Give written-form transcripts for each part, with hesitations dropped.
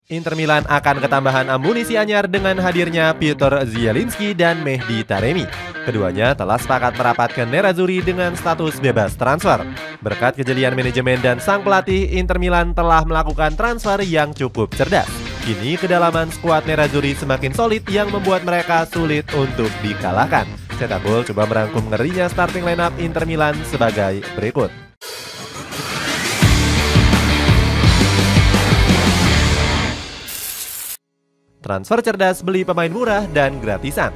Inter Milan akan ketambahan amunisi anyar dengan hadirnya Piotr Zielinski dan Mehdi Taremi. Keduanya telah sepakat merapat ke Nerazzurri dengan status bebas transfer. Berkat kejelian manajemen dan sang pelatih, Inter Milan telah melakukan transfer yang cukup cerdas. Kini kedalaman skuad Nerazzurri semakin solid yang membuat mereka sulit untuk dikalahkan. Cetak Gol coba merangkum ngerinya starting lineup Inter Milan sebagai berikut. Transfer cerdas, beli pemain murah dan gratisan.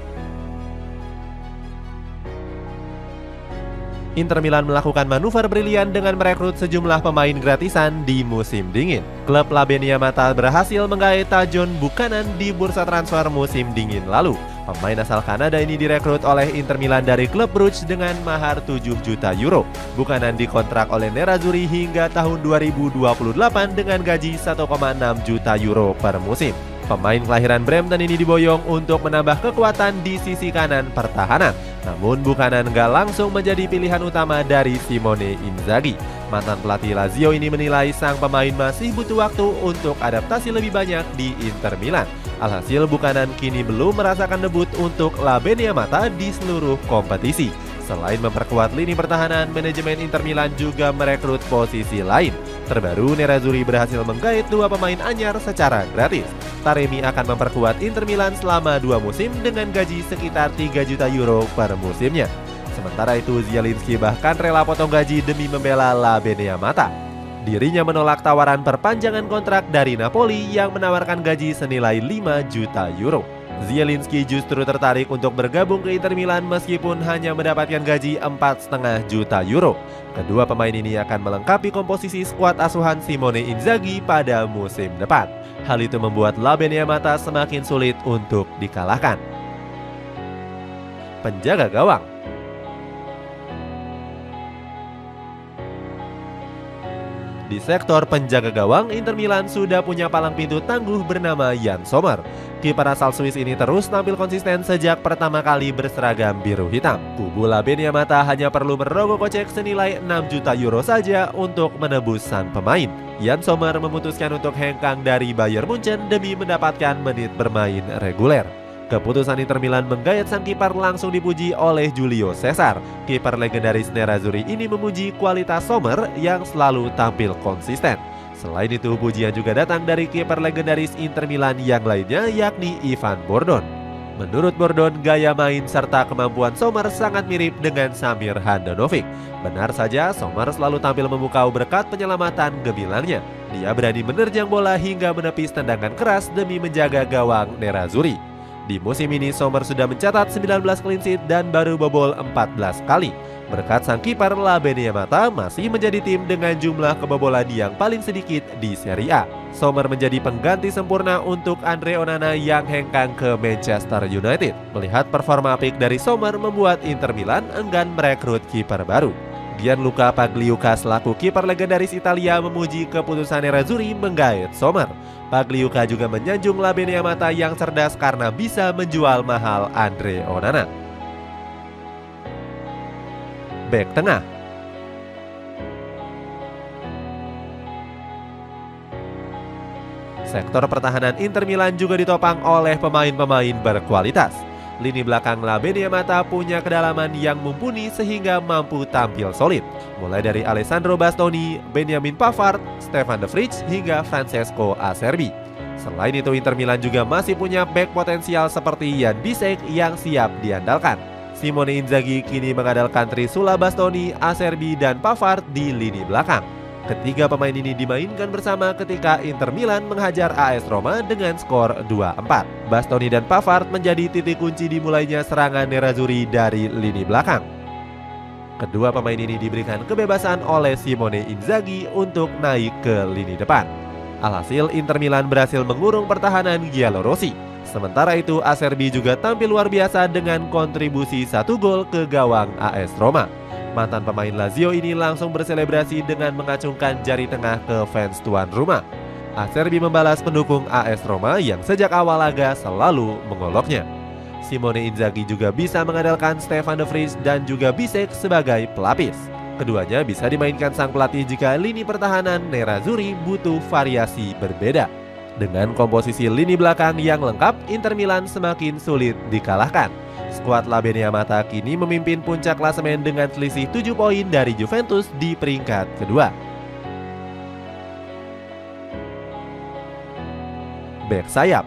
Inter Milan melakukan manuver brilian dengan merekrut sejumlah pemain gratisan di musim dingin. Klub Labenia Mata berhasil menggait Tajon Buchanan di bursa transfer musim dingin lalu. Pemain asal Kanada ini direkrut oleh Inter Milan dari klub Bruges dengan mahar 7 juta euro. Buchanan dikontrak oleh Nerazzurri hingga tahun 2028 dengan gaji 1,6 juta euro per musim. Pemain kelahiran Brampton ini diboyong untuk menambah kekuatan di sisi kanan pertahanan. Namun Buchanan nggak langsung menjadi pilihan utama dari Simone Inzaghi. Mantan pelatih Lazio ini menilai sang pemain masih butuh waktu untuk adaptasi lebih banyak di Inter Milan. Alhasil Buchanan kini belum merasakan debut untuk Labenia Mata di seluruh kompetisi. Selain memperkuat lini pertahanan, manajemen Inter Milan juga merekrut posisi lain. Terbaru, Nerazzurri berhasil menggait 2 pemain anyar secara gratis. Taremi akan memperkuat Inter Milan selama 2 musim dengan gaji sekitar 3 juta euro per musimnya. Sementara itu, Zielinski bahkan rela potong gaji demi membela Labenia Mata. Dirinya menolak tawaran perpanjangan kontrak dari Napoli yang menawarkan gaji senilai 5 juta euro. Zielinski justru tertarik untuk bergabung ke Inter Milan meskipun hanya mendapatkan gaji 4,5 juta euro. Kedua pemain ini akan melengkapi komposisi skuad asuhan Simone Inzaghi pada musim depan. Hal itu membuat Labenia Mata semakin sulit untuk dikalahkan. Penjaga gawang. Di sektor penjaga gawang, Inter Milan sudah punya palang pintu tangguh bernama Yann Sommer. Kiper asal Swiss ini terus tampil konsisten sejak pertama kali berseragam biru hitam. Kubu Labenia Mata hanya perlu merogoh kocek senilai 6 juta euro saja untuk menebus sang pemain. Yann Sommer memutuskan untuk hengkang dari Bayern Munchen demi mendapatkan menit bermain reguler. Keputusan Inter Milan menggait sang kiper langsung dipuji oleh Julio Cesar. Kiper legendaris Nerazzurri ini memuji kualitas Sommer yang selalu tampil konsisten. Selain itu, pujian juga datang dari kiper legendaris Inter Milan yang lainnya, yakni Ivan Bordon. Menurut Bordon, gaya main serta kemampuan Sommer sangat mirip dengan Samir Handanovic. Benar saja, Sommer selalu tampil memukau berkat penyelamatan gemilangnya. Dia berani menerjang bola hingga menepis tendangan keras demi menjaga gawang Nerazzurri. Di musim ini, Sommer sudah mencatat 19 clean sheet dan baru bobol 14 kali. Berkat sang kiper, Labenia Mata masih menjadi tim dengan jumlah kebobolan yang paling sedikit di Serie A. Sommer menjadi pengganti sempurna untuk Andre Onana yang hengkang ke Manchester United. Melihat performa apik dari Sommer membuat Inter Milan enggan merekrut kiper baru. Gianluca Pagliuca selaku kiper legendaris Italia memuji keputusan Nerazzurri menggait Sommer. Pagliuca juga menyanjung Labenia Mata yang cerdas karena bisa menjual mahal Andre Onana. Bek tengah. Sektor pertahanan Inter Milan juga ditopang oleh pemain-pemain berkualitas. Lini belakang Labenia Mata punya kedalaman yang mumpuni sehingga mampu tampil solid. Mulai dari Alessandro Bastoni, Benjamin Pavard, Stefan de Vrij hingga Francesco Acerbi. Selain itu, Inter Milan juga masih punya bek potensial seperti Jan Bisek yang siap diandalkan. Simone Inzaghi kini mengandalkan Trisula Bastoni, Acerbi dan Pavard di lini belakang. Ketiga pemain ini dimainkan bersama ketika Inter Milan menghajar AS Roma dengan skor 2-4. Bastoni dan Pavard menjadi titik kunci dimulainya serangan Nerazzurri dari lini belakang. Kedua pemain ini diberikan kebebasan oleh Simone Inzaghi untuk naik ke lini depan. Alhasil, Inter Milan berhasil mengurung pertahanan giallorossi. Sementara itu, Acerbi juga tampil luar biasa dengan kontribusi 1 gol ke gawang AS Roma. Mantan pemain Lazio ini langsung berselebrasi dengan mengacungkan jari tengah ke fans tuan rumah. Acerbi membalas pendukung AS Roma yang sejak awal laga selalu mengoloknya. Simone Inzaghi juga bisa mengandalkan Stefan de Vrij dan juga Bisek sebagai pelapis. Keduanya bisa dimainkan sang pelatih jika lini pertahanan Nerazzurri butuh variasi berbeda. Dengan komposisi lini belakang yang lengkap, Inter Milan semakin sulit dikalahkan. Skuad Labenia Mata kini memimpin puncak klasemen dengan selisih 7 poin dari Juventus di peringkat kedua. Bek sayap.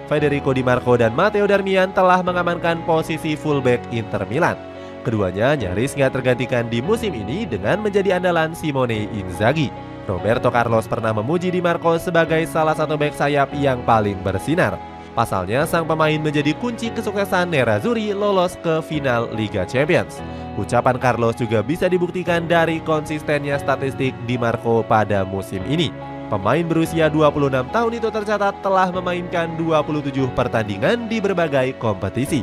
Federico Di Marco dan Matteo Darmian telah mengamankan posisi fullback Inter Milan. Keduanya nyaris nggak tergantikan di musim ini dengan menjadi andalan Simone Inzaghi. Roberto Carlos pernah memuji Di Marco sebagai salah satu bek sayap yang paling bersinar. Pasalnya, sang pemain menjadi kunci kesuksesan Nerazzurri lolos ke final Liga Champions. Ucapan Carlos juga bisa dibuktikan dari konsistennya statistik Di Marco pada musim ini. Pemain berusia 26 tahun itu tercatat telah memainkan 27 pertandingan di berbagai kompetisi.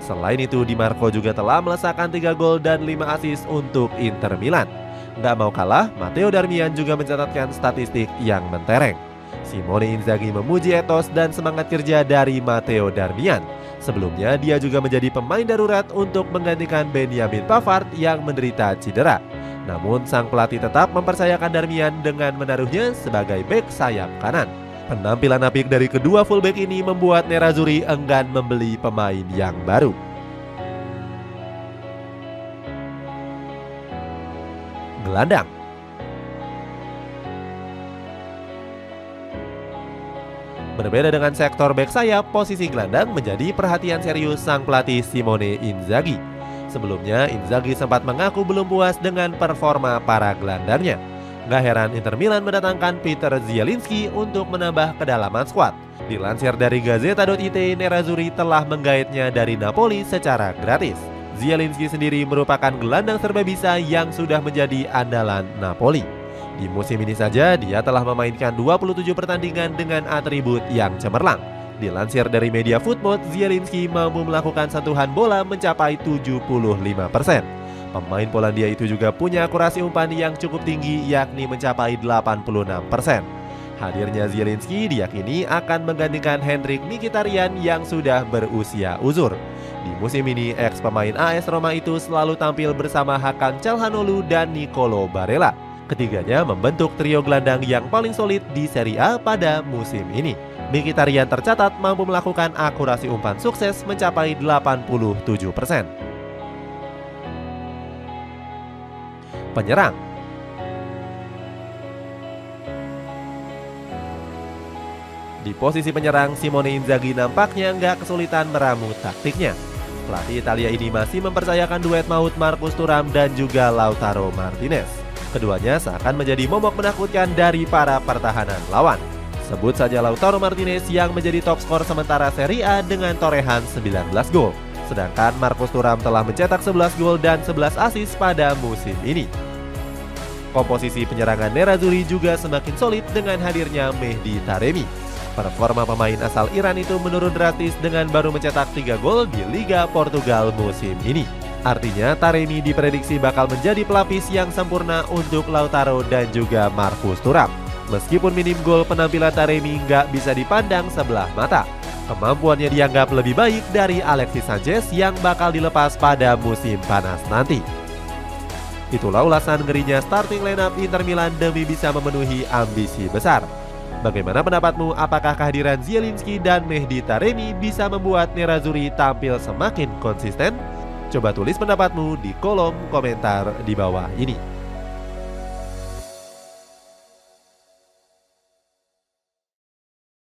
Selain itu, Di Marco juga telah melesakkan 3 gol dan 5 assist untuk Inter Milan. Nggak mau kalah, Matteo Darmian juga mencatatkan statistik yang mentereng. Simone Inzaghi memuji etos dan semangat kerja dari Matteo Darmian. Sebelumnya, dia juga menjadi pemain darurat untuk menggantikan Benjamin Pavard yang menderita cedera. Namun, sang pelatih tetap mempercayakan Darmian dengan menaruhnya sebagai bek sayap kanan. Penampilan apik dari kedua fullback ini membuat Nerazzurri enggan membeli pemain yang baru. Gelandang. Berbeda dengan sektor bek sayap, posisi gelandang menjadi perhatian serius sang pelatih Simone Inzaghi. Sebelumnya, Inzaghi sempat mengaku belum puas dengan performa para gelandangnya. Gak heran Inter Milan mendatangkan Peter Zielinski untuk menambah kedalaman skuad. Dilansir dari Gazzetta.it, Nerazzurri telah menggaetnya dari Napoli secara gratis. Zielinski sendiri merupakan gelandang serbabisa yang sudah menjadi andalan Napoli. Di musim ini saja, dia telah memainkan 27 pertandingan dengan atribut yang cemerlang. Dilansir dari media Football, Zielinski mampu melakukan sentuhan bola mencapai 75%. Pemain Polandia itu juga punya akurasi umpan yang cukup tinggi, yakni mencapai 86%. Hadirnya Zielinski diyakini akan menggantikan Henrikh Mkhitaryan yang sudah berusia uzur. Di musim ini, ex pemain AS Roma itu selalu tampil bersama Hakan Calhanoglu dan Nicolo Barella. Ketiganya membentuk trio gelandang yang paling solid di Serie A pada musim ini. Mkhitaryan tercatat mampu melakukan akurasi umpan sukses mencapai 87%. Penyerang. Di posisi penyerang, Simone Inzaghi nampaknya nggak kesulitan meramu taktiknya. Pelatih Italia ini masih mempercayakan duet maut Marcus Thuram dan juga Lautaro Martinez. Keduanya seakan menjadi momok menakutkan dari para pertahanan lawan. Sebut saja Lautaro Martinez yang menjadi top skor sementara Serie A dengan torehan 19 gol. Sedangkan Marcus Thuram telah mencetak 11 gol dan 11 assist pada musim ini. Komposisi penyerangan Nerazzurri juga semakin solid dengan hadirnya Mehdi Taremi. Performa pemain asal Iran itu menurun drastis dengan baru mencetak 3 gol di Liga Portugal musim ini. Artinya Taremi diprediksi bakal menjadi pelapis yang sempurna untuk Lautaro dan juga Marcus Thuram. Meskipun minim gol, penampilan Taremi nggak bisa dipandang sebelah mata. Kemampuannya dianggap lebih baik dari Alexis Sanchez yang bakal dilepas pada musim panas nanti. Itulah ulasan ngerinya starting lineup Inter Milan demi bisa memenuhi ambisi besar. Bagaimana pendapatmu? Apakah kehadiran Zielinski dan Mehdi Taremi bisa membuat Nerazzurri tampil semakin konsisten? Coba tulis pendapatmu di kolom komentar di bawah ini.